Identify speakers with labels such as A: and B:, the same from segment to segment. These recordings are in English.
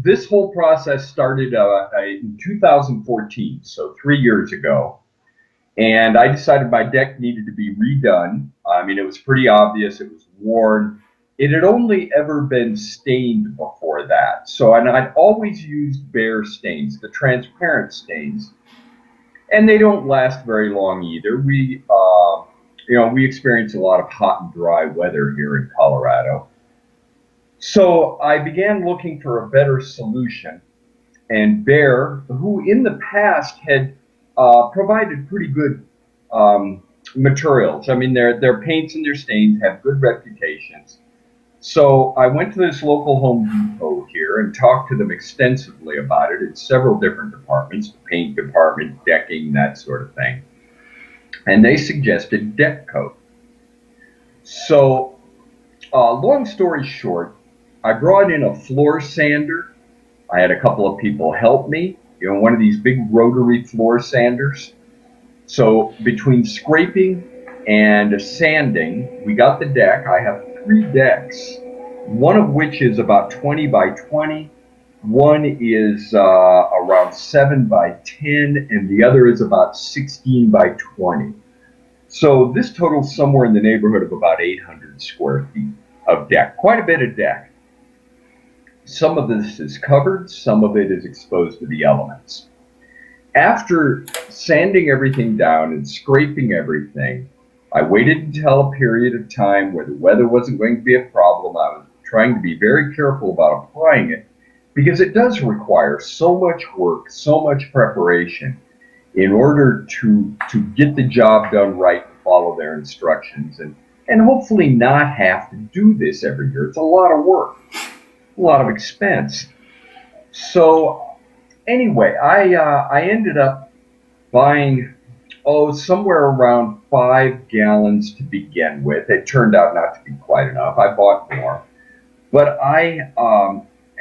A: this whole process started in 2014, so 3 years ago. And I decided my deck needed to be redone. I mean, it was pretty obvious. It was worn. It had only ever been stained before that. So, and I'd always used Behr stains, the transparent stains, and they don't last very long either. We experience a lot of hot and dry weather here in Colorado. So I began looking for a better solution, and Behr, who in the past had provided pretty good materials. I mean, their paints and their stains have good reputations. So I went to this local Home Depot here and talked to them extensively about it in several different departments, the paint department, decking, that sort of thing. And they suggested deck coat. So long story short, I brought in a floor sander. I had a couple of people help me, one of these big rotary floor sanders. So between scraping and sanding, we got the deck. I have 3 decks, one of which is about 20 by 20, one is around 7 by 10, and the other is about 16 by 20. So this totals somewhere in the neighborhood of about 800 square feet of deck, quite a bit of deck. Some of this is covered, some of it is exposed to the elements. After sanding everything down and scraping everything, I waited until a period of time where the weather wasn't going to be a problem. I was trying to be very careful about applying it because it does require so much work, so much preparation in order to get the job done right and follow their instructions and hopefully not have to do this every year. It's a lot of work, a lot of expense. So anyway, I ended up buying somewhere around 5 gallons to begin with. It turned out not to be quite enough. I bought more, but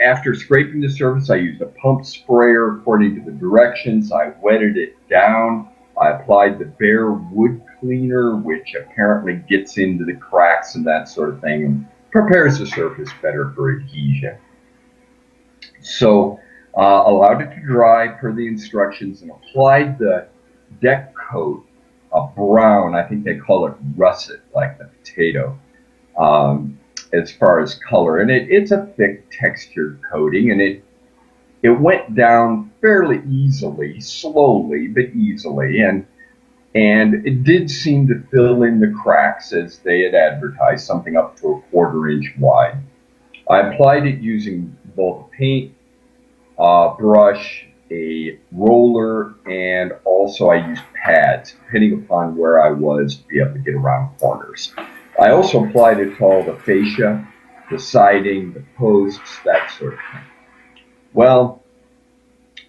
A: after scraping the surface, I used a pump sprayer according to the directions. I wetted it down. I applied the Behr wood cleaner, which apparently gets into the cracks and that sort of thing and prepares the surface better for adhesion. So allowed it to dry per the instructions and applied the deck coat, a brown, I think they call it russet, like the potato, as far as color. And it's a thick textured coating, and it went down fairly easily, slowly, but easily. And it did seem to fill in the cracks as they had advertised, something up to a 1/4 inch wide. I applied it using both paint, brush, a roller, and also I used pads, depending upon where I was, to be able to get around corners. I also applied it to all the fascia, the siding, the posts, that sort of thing. Well,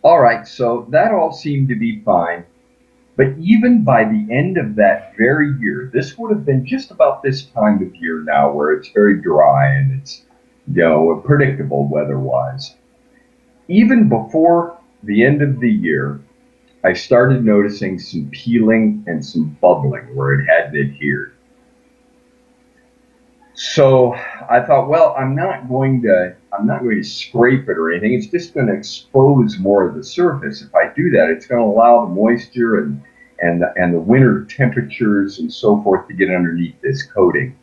A: all right, so that all seemed to be fine. But even by the end of that very year, this would have been just about this time of year now where it's very dry and it's, predictable weather-wise. Even before the end of the year, I started noticing some peeling and some bubbling where it hadn't adhered. So I thought, well, I'm not going to scrape it or anything. It's just going to expose more of the surface. If I do that, it's going to allow the moisture and the winter temperatures and so forth to get underneath this coating.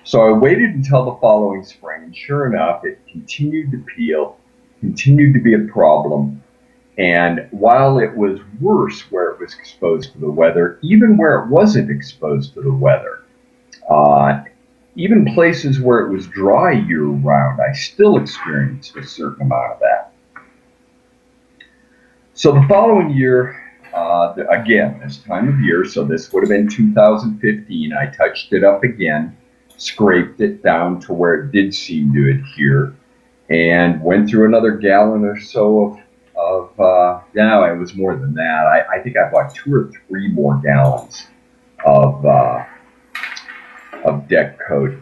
A: So I waited until the following spring, and sure enough, it continued to peel, continued to be a problem. And while it was worse where it was exposed to the weather, even where it wasn't exposed to the weather, even places where it was dry year-round, I still experienced a certain amount of that. So the following year, again, this time of year, so this would have been 2015, I touched it up again, scraped it down to where it did seem to adhere, and went through another gallon or so no, it was more than that. I think I bought 2 or 3 more gallons of deck coat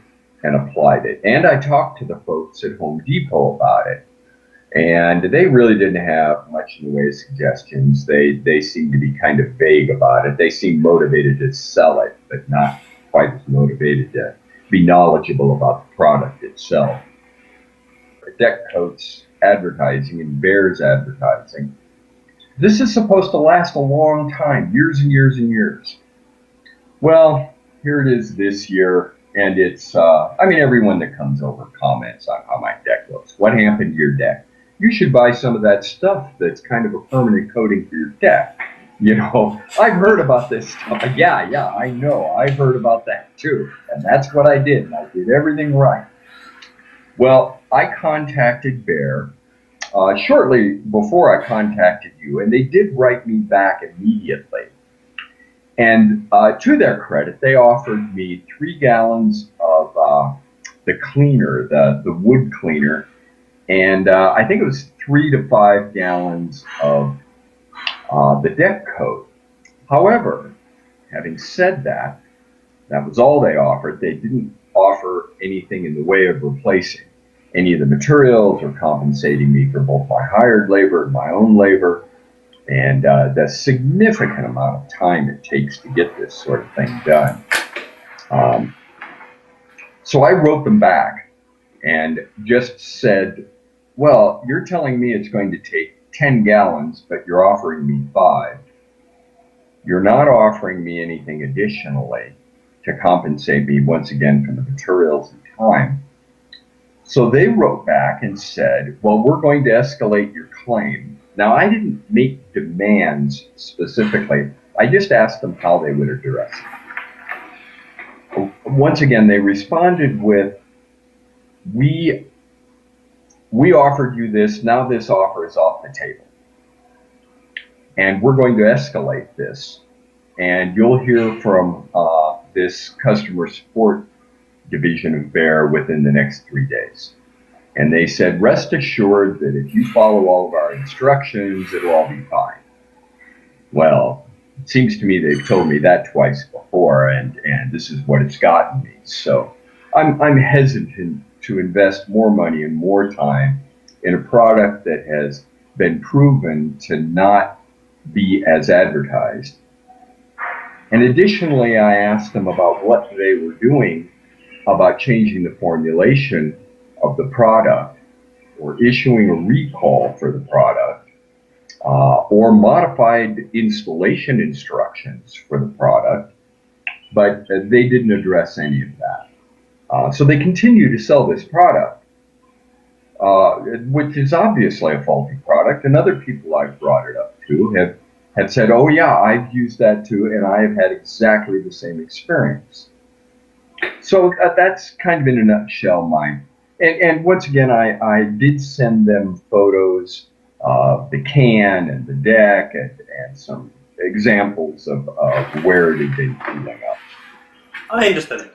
A: and applied it. And I talked to the folks at Home Depot about it, and they really didn't have much in the way of suggestions. They seemed to be kind of vague about it. They seemed motivated to sell it, but not quite as motivated to be knowledgeable about the product itself. The deck coats advertising and Behr's advertising. This is supposed to last a long time, years and years and years. Well, here it is this year, and it's, I mean, everyone that comes over comments on how my deck looks. What happened to your deck? You should buy some of that stuff that's kind of a permanent coating for your deck. You know, I've heard about this stuff. Yeah, I know. I've heard about that too. And that's what I did. And I did everything right. Well, I contacted Behr shortly before I contacted you, and they did write me back immediately. And to their credit, they offered me 3 gallons of the cleaner, the wood cleaner, and I think it was 3 to 5 gallons of the deck coat. However, having said that, that was all they offered. They didn't offer anything in the way of replacing any of the materials or compensating me for both my hired labor and my own labor, and the significant amount of time it takes to get this sort of thing done. So I wrote them back and just said, well, you're telling me it's going to take 10 gallons, but you're offering me 5. You're not offering me anything additionally to compensate me once again for the materials and time. So they wrote back and said, well, we're going to escalate your claim. Now, I didn't make demands specifically. I just asked them how they would address it. Once again, they responded with, we offered you this, now this offer is off the table. And we're going to escalate this. And you'll hear from this customer support division of Behr within the next 3 days. And they said, rest assured that if you follow all of our instructions, it'll all be fine. Well, it seems to me they've told me that twice before, and this is what it's gotten me. So I'm hesitant to invest more money and more time in a product that has been proven to not be as advertised. And additionally, I asked them about what they were doing about changing the formulation of the product, or issuing a recall for the product, or modified installation instructions for the product, but they didn't address any of that. So they continue to sell this product, which is obviously a faulty product, and other people I've brought it up to have said, oh yeah, I've used that too, and I have had exactly the same experience. So that's kind of in a nutshell mine. And once again, I did send them photos of the can and the deck and some examples of where it had been cooling up.
B: I understand.